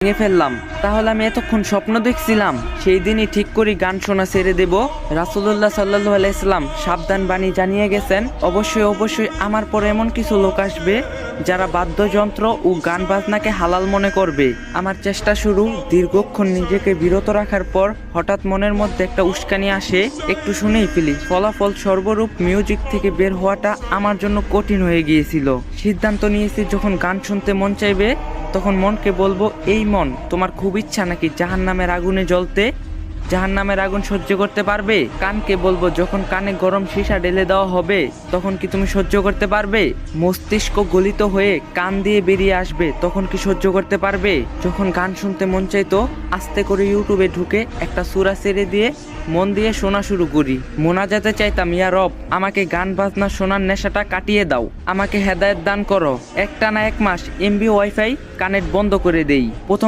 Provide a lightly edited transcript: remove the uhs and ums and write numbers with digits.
ভেঙে ফেললাম। তাহলে আমি এতক্ষণ স্বপ্ন দেখছিলাম? সেই দিনই ঠিক করি গান শোনা ছেড়ে দেব। রাসূলুল্লাহ সাল্লাল্লাহু আলাইহি সাল্লাম সাবধান বাণী জানিয়ে গেছেন, অবশ্যই অবশ্যই আমার পরে এমন কিছু লোক আসবে যারা বাদ্যযন্ত্র ও গান বাজনাকে হালাল মনে করবে। আমার চেষ্টা শুরু, দীর্ঘক্ষণ নিজেকে বিরত রাখার পর হঠাৎ মনের মধ্যে একটা উস্কানি আসে, একটু শুনেই ফেলি। ফলাফল সর্বরূপ মিউজিক থেকে বের হওয়াটা আমার জন্য কঠিন হয়ে গিয়েছিল। সিদ্ধান্ত নিয়েছি যখন গান শুনতে মন চাইবে তখন মনকে বলবো, এই মন, তোমার খুব ইচ্ছা নাকি জাহান্নামের আগুনে জ্বলতে? জাহান্নামের আগুন সহ্য করতে পারবে? কানকে বলবো, যখন কানে গরম সীসা ঢেলে দেওয়া হবে তখন কি তুমি সহ্য করতে পারবে? মস্তিষ্ক গলিত হয়ে কান দিয়ে বেরিয়ে আসবে, তখন কি সহ্য করতে পারবে? যখন গান শুনতে মন চাইতো আস্তে করে ইউটিউবে ঢুকে একটা সূরা ছেড়ে দিয়ে মন দিয়ে শোনা শুরু করি। মোনাজাতে চাইতাম, ইয়া রব, আমাকে গান বাজনা শোনার নেশাটা কাটিয়ে দাও, আমাকে হেদায়েত দান করো। একটানা 1 মাস এমবি ওয়াইফাই কানেক্ট বন্ধ করে দেই। প্রথম